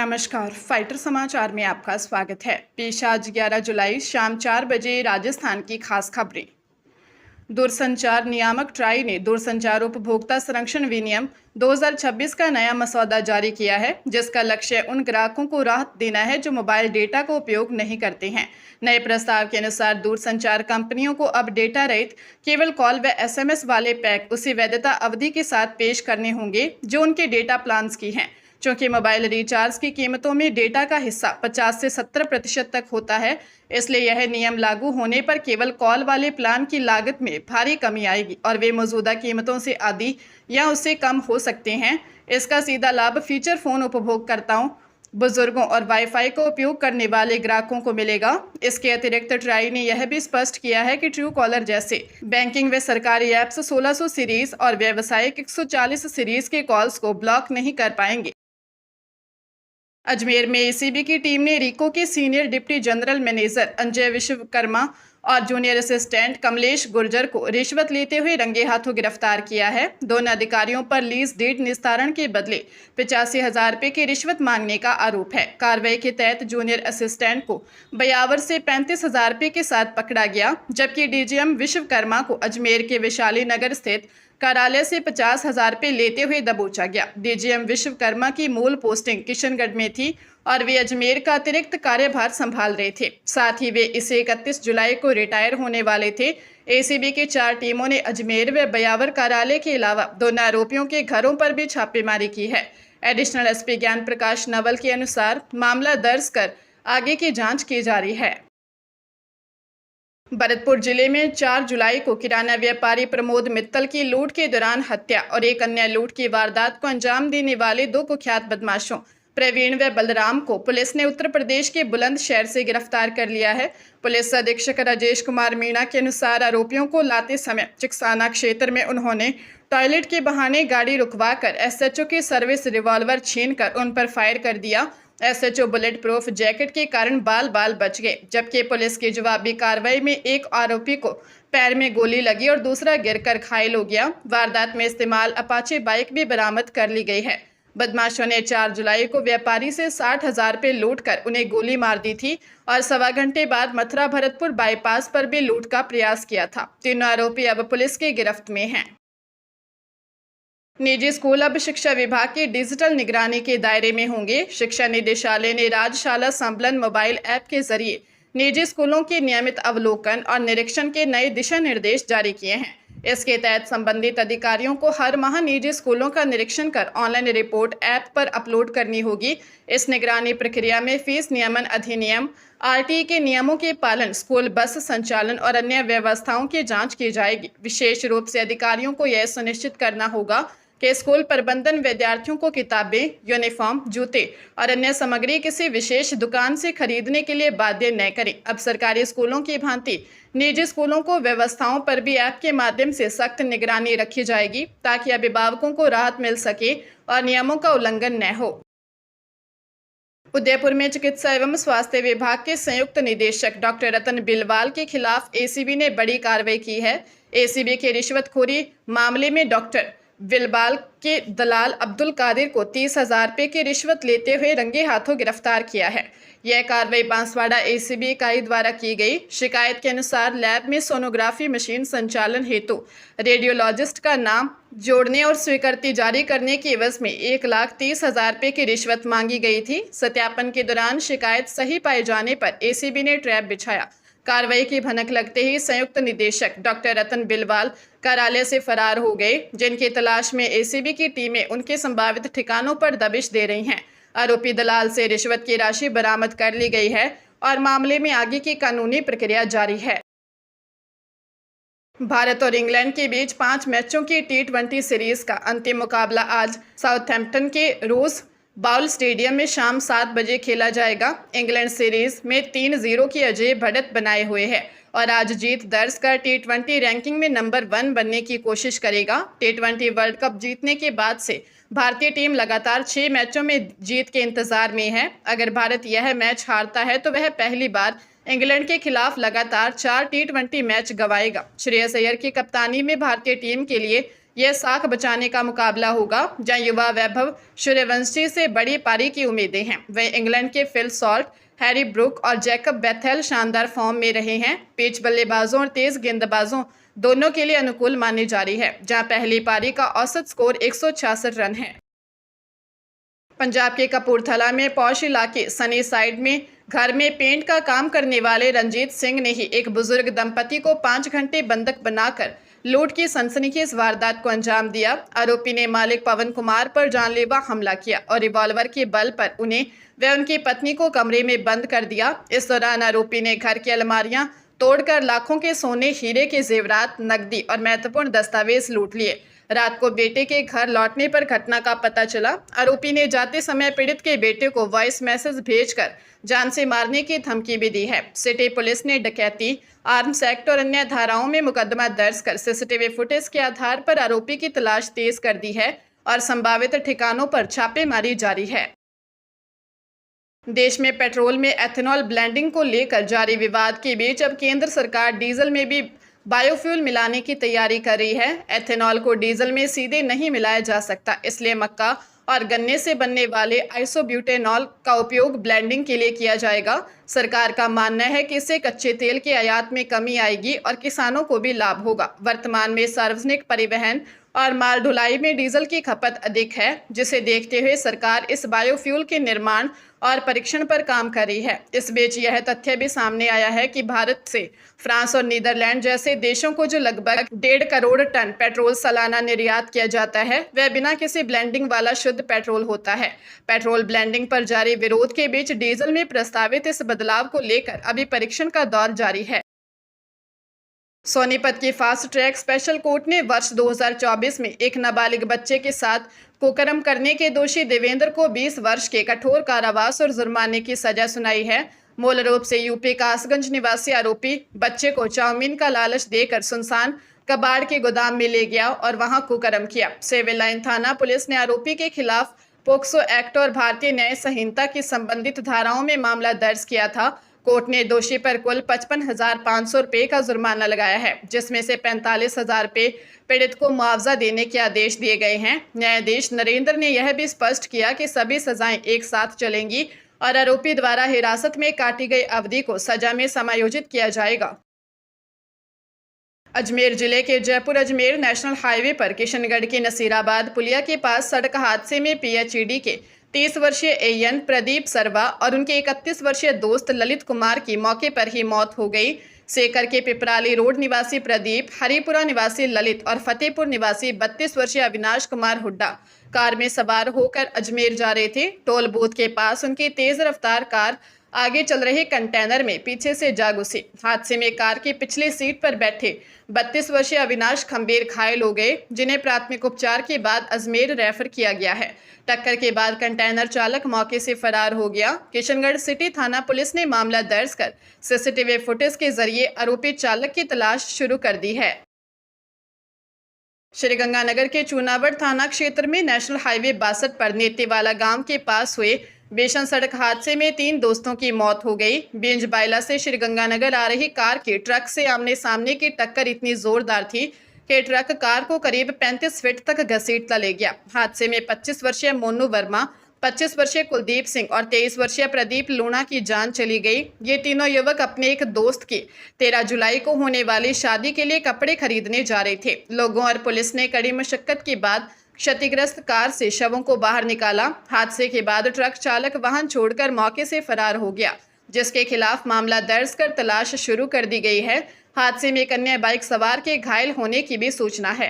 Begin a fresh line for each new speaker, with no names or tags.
नमस्कार, फाइटर समाचार में आपका स्वागत है। पेश आज 11 जुलाई शाम 4 बजे राजस्थान की खास खबरें। दूरसंचार नियामक ट्राई ने दूरसंचार उपभोक्ता संरक्षण विनियम 2026 का नया मसौदा जारी किया है, जिसका लक्ष्य उन ग्राहकों को राहत देना है जो मोबाइल डेटा का उपयोग नहीं करते हैं। नए प्रस्ताव के अनुसार दूरसंचार कंपनियों को अब डेटा रहित केवल कॉल व एसएमएस वाले पैक उसी वैधता अवधि के साथ पेश करने होंगे जो उनके डेटा प्लान्स की हैं। चूंकि मोबाइल रिचार्ज की कीमतों में डेटा का हिस्सा 50 से 70% तक होता है, इसलिए यह नियम लागू होने पर केवल कॉल वाले प्लान की लागत में भारी कमी आएगी और वे मौजूदा कीमतों से आधी या उससे कम हो सकते हैं। इसका सीधा लाभ फीचर फोन उपभोगकर्ताओं, बुजुर्गों और वाईफाई का उपयोग करने वाले ग्राहकों को मिलेगा। इसके अतिरिक्त ट्राई ने यह भी स्पष्ट किया है कि ट्रू कॉलर जैसे बैंकिंग व सरकारी ऐप्स 1600 सीरीज और व्यावसायिक 140 सीरीज के कॉल्स को ब्लॉक नहीं कर पाएंगे। अजमेर में एसीबी की टीम ने रीको के senior deputy general manager Anjay Vishwakarma और जूनियर असिस्टेंट कमलेश गुर्जर को रिश्वत लेते हुए रंगे हाथों गिरफ्तार किया है। दोनों अधिकारियों पर लीज डेट निस्तारण के बदले 85,000 रुपये की रिश्वत मांगने का आरोप है। कार्रवाई के तहत जूनियर असिस्टेंट को बयावर से 35,000 रुपये के साथ पकड़ा गया, जबकि डीजीएम विश्वकर्मा को अजमेर के वैशाली नगर स्थित कार्यालय से 50,000 रुपये लेते हुए दबोचा गया। डीजीएम विश्वकर्मा की मूल पोस्टिंग किशनगढ़ में थी और वे अजमेर का अतिरिक्त कार्यभार संभाल रहे थे। साथ ही वे इसे 31 जुलाई को रिटायर होने वाले थे। एसीबी की 4 टीमों ने अजमेर व बयावर कार्यालय के अलावा दोनों आरोपियों के घरों पर भी छापेमारी की है। एडिशनल एसपी ज्ञान प्रकाश नवल के अनुसार मामला दर्ज कर आगे की जाँच की जा रही है। भरतपुर जिले में 4 जुलाई को किराना व्यापारी प्रमोद मित्तल की लूट के दौरान हत्या और एक अन्य लूट की वारदात को अंजाम देने वाले 2 कुख्यात बदमाशों प्रवीण व बलराम को पुलिस ने उत्तर प्रदेश के बुलंदशहर से गिरफ्तार कर लिया है। पुलिस अधीक्षक राजेश कुमार मीणा के अनुसार आरोपियों को लाते समय चिकसाना क्षेत्र में उन्होंने टॉयलेट के बहाने गाड़ी रुकवाकर एसएचओ की सर्विस रिवॉल्वर छीनकर उन पर फायर कर दिया। एसएचओ बुलेट प्रूफ जैकेट के कारण बाल बच गए, जबकि पुलिस की जवाबी कार्रवाई में एक आरोपी को पैर में गोली लगी और दूसरा गिरकर घायल हो गया। वारदात में इस्तेमाल अपाचे बाइक भी बरामद कर ली गई है। बदमाशों ने 4 जुलाई को व्यापारी से 60,000 रुपये लूट कर उन्हें गोली मार दी थी और सवा घंटे बाद मथुरा भरतपुर बाईपास पर भी लूट का प्रयास किया था। तीनों आरोपी अब पुलिस की गिरफ्त में हैं। निजी स्कूल अब शिक्षा विभाग की डिजिटल निगरानी के दायरे में होंगे। शिक्षा निदेशालय ने राजशाला संबलन मोबाइल ऐप के जरिए निजी स्कूलों के नियमित अवलोकन और निरीक्षण के नए दिशा निर्देश जारी किए हैं। इसके तहत संबंधित अधिकारियों को हर माह निजी स्कूलों का निरीक्षण कर ऑनलाइन रिपोर्ट ऐप पर अपलोड करनी होगी। इस निगरानी प्रक्रिया में फीस नियमन अधिनियम आरटीई के नियमों के पालन, स्कूल बस संचालन और अन्य व्यवस्थाओं की जांच की जाएगी। विशेष रूप से अधिकारियों को यह सुनिश्चित करना होगा कि स्कूल प्रबंधन विद्यार्थियों को किताबें, यूनिफॉर्म, जूते और अन्य सामग्री किसी विशेष दुकान से खरीदने के लिए बाध्य न करें। अब सरकारी स्कूलों की भांति निजी स्कूलों को व्यवस्थाओं पर भी ऐप के माध्यम से सख्त निगरानी रखी जाएगी, ताकि अभिभावकों को राहत मिल सके और नियमों का उल्लंघन न हो। उदयपुर में चिकित्सा एवं स्वास्थ्य विभाग के संयुक्त निदेशक डॉक्टर रतन बिलवाल के खिलाफ एसीबी ने बड़ी कार्रवाई की है। एसीबी के रिश्वतखोरी मामले में डॉक्टर बिलवाल के दलाल अब्दुल कादिर को 30,000 रुपये की रिश्वत लेते हुए रंगे हाथों गिरफ्तार किया है। यह कार्रवाई बांसवाड़ा एसीबी इकाई द्वारा की गई। शिकायत के अनुसार लैब में सोनोग्राफी मशीन संचालन हेतु रेडियोलॉजिस्ट का नाम जोड़ने और स्वीकृति जारी करने के एवज में 1,30,000 रुपये की रिश्वत मांगी गई थी। सत्यापन के दौरान शिकायत सही पाए जाने पर एसीबी ने ट्रैप बिछाया। कार्रवाई की भनक लगते ही संयुक्त निदेशक डॉक्टर रतन बिलवाल कार्यालय से फरार हो गए, जिनकी तलाश में एसीबी की टीमें उनके संभावित ठिकानों पर दबिश दे रही हैं। आरोपी दलाल से रिश्वत की राशि बरामद कर ली गई है और मामले में आगे की कानूनी प्रक्रिया जारी है। भारत और इंग्लैंड के बीच 5 मैचों की T20 सीरीज का अंतिम मुकाबला आज साउथहैम्पटन के रोज बाउल स्टेडियम में शाम 7 बजे खेला जाएगा। इंग्लैंड सीरीज में 3-0 की अजय बढ़त बनाए हुए है और आज जीत दर्ज कर T20 रैंकिंग में नंबर 1 बनने की कोशिश करेगा। T20 वर्ल्ड कप जीतने के बाद से भारतीय टीम लगातार 6 मैचों में जीत के इंतजार में है। अगर भारत यह मैच हारता है तो वह पहली बार इंग्लैंड के खिलाफ लगातार 4 T20 मैच गंवाएगा। श्रेयस अय्यर की कप्तानी में भारतीय टीम के लिए यह साख बचाने का मुकाबला होगा, जहां युवा वैभव सूर्यवंशी से बड़ी पारी की उम्मीदें हैं। वहीं इंग्लैंड के फिल सॉल्ट, हैरी ब्रूक और जैकब बेथेल शानदार फॉर्म में रहे हैं। पिच बल्लेबाजों और तेज गेंदबाजों दोनों के लिए अनुकूल मानी जा रही है, जहां पहली पारी का औसत स्कोर 166 रन है। पंजाब के कपूरथला में पौष इलाके सनी साइड में घर में पेंट का काम करने वाले रंजीत सिंह ने ही एक बुजुर्ग दंपति को 5 घंटे बंधक बनाकर लूट की सनसनीखेज वारदात को अंजाम दिया। आरोपी ने मालिक पवन कुमार पर जानलेवा हमला किया और रिवॉल्वर के बल पर उन्हें व उनकी पत्नी को कमरे में बंद कर दिया। इस दौरान आरोपी ने घर की अलमारियां तोड़कर लाखों के सोने, हीरे के जेवरात, नकदी और महत्वपूर्ण दस्तावेज लूट लिए। रात को बेटे के घर लौटने पर घटना का पता चला। आरोपी ने जाते समय पीड़ित के बेटे को वॉइस मैसेज भेजकर जान से मारने की धमकी भी दी है। सिटी पुलिस ने डकैती, आर्म्स एक्ट और अन्य धाराओं में मुकदमा दर्ज कर सीसीटीवी फुटेज के आधार पर आरोपी की तलाश तेज कर दी है और संभावित ठिकानों पर छापेमारी जारी है। देश में पेट्रोल में एथेनॉल ब्लेंडिंग को लेकर जारी विवाद के बीच अब केंद्र सरकार डीजल में भी बायोफ्यूल मिलाने की तैयारी कर रही है। एथेनॉल को डीजल में सीधे नहीं मिलाया जा सकता, इसलिए मक्का और गन्ने से बनने वाले आइसोब्यूटेनॉल का उपयोग ब्लेंडिंग के लिए किया जाएगा। सरकार का मानना है कि इससे कच्चे तेल के आयात में कमी आएगी और किसानों को भी लाभ होगा। वर्तमान में सार्वजनिक परिवहन और माल ढुलाई में डीजल की खपत अधिक है, जिसे देखते हुए सरकार इस बायोफ्यूल के निर्माण और परीक्षण पर काम कर रही है। इस बीच यह तथ्य भी सामने आया है कि भारत से फ्रांस और नीदरलैंड जैसे देशों को जो लगभग 1.5 करोड़ टन पेट्रोल सालाना निर्यात किया जाता है, वह बिना किसी ब्लेंडिंग वाला शुद्ध पेट्रोल होता है। पेट्रोल ब्लेंडिंग पर जारी विरोध के बीच डीजल में प्रस्तावित इस बदलाव को लेकर अभी परीक्षण का दौर जारी है। सोनीपत की फास्ट ट्रैक स्पेशल कोर्ट ने वर्ष 2024 में एक नाबालिग बच्चे के साथ कुकर्म करने के दोषी देवेंद्र को 20 वर्ष के कठोर कारावास और जुर्माने की सजा सुनाई है। मूल रूप से यूपी कासगंज निवासी आरोपी बच्चे को चाउमीन का लालच देकर सुनसान कबाड़ के गोदाम में ले गया और वहां कुकर्म किया। सिविल लाइन थाना पुलिस ने आरोपी के खिलाफ पोक्सो एक्ट और भारतीय न्याय संहिता की संबंधित धाराओं में मामला दर्ज किया था। कोर्ट ने दोषी पर कुल 55,500 रुपये का जुर्माना लगाया है, जिसमें से 45,000 रुपये पीड़ित को मुआवजा देने के आदेश दिए गए हैं। न्यायाधीश नरेंद्र ने यह भी स्पष्ट किया कि सभी सजाएं एक साथ चलेंगी और आरोपी द्वारा हिरासत में काटी गई अवधि को सजा में समायोजित किया जाएगा। अजमेर जिले के जयपुर अजमेर नेशनल हाईवे पर किशनगढ़ के नसीराबाद पुलिया के पास सड़क हादसे में पीएचईडी के 30 वर्षीय एएन प्रदीप सरवा और उनके 31 वर्षीय दोस्त ललित कुमार की मौके पर ही मौत हो गई। सेकर के पिपराली रोड निवासी प्रदीप, हरिपुरा निवासी ललित और फतेहपुर निवासी 32 वर्षीय अविनाश कुमार हुड्डा कार में सवार होकर अजमेर जा रहे थे। टोल बूथ के पास उनकी तेज रफ्तार कार आगे चल रहे कंटेनर में पीछे से जा घुसी। हादसे में कार की पिछली सीट पर बैठे 32 वर्षीय अविनाश खंबेर घायल हो गए, जिन्हें प्राथमिक उपचार के बाद अजमेर रेफर किया गया है। टक्कर के बाद कंटेनर चालक मौके से फरार हो गया। किशनगढ़ सिटी थाना पुलिस ने मामला दर्ज कर सीसीटीवी फुटेज के जरिए आरोपी चालक की तलाश शुरू कर दी है। श्रीगंगानगर के चूनावड़ थाना क्षेत्र में नेशनल हाईवे 62 पर नेतीवाला गांव के पास हुए भीषण सड़क हादसे में 3 दोस्तों की मौत हो गई। बिंज बायला से श्रीगंगानगर आ रही कार की ट्रक से आमने सामने की टक्कर इतनी जोरदार थी कि ट्रक कार को करीब 35 फीट तक घसीटता ले गया। हादसे में 25 वर्षीय मोनू वर्मा, 25 वर्षीय कुलदीप सिंह और 23 वर्षीय प्रदीप लूणा की जान चली गई। ये तीनों युवक अपने एक दोस्त की 13 जुलाई को होने वाली शादी के लिए कपड़े खरीदने जा रहे थे। लोगों और पुलिस ने कड़ी मशक्कत के बाद क्षतिग्रस्त कार से शवों को बाहर निकाला। हादसे के बाद ट्रक चालक वाहन छोड़कर मौके से फरार हो गया, जिसके खिलाफ मामला दर्ज कर तलाश शुरू कर दी गई है। हादसे में एक अन्य बाइक सवार के घायल होने की भी सूचना है।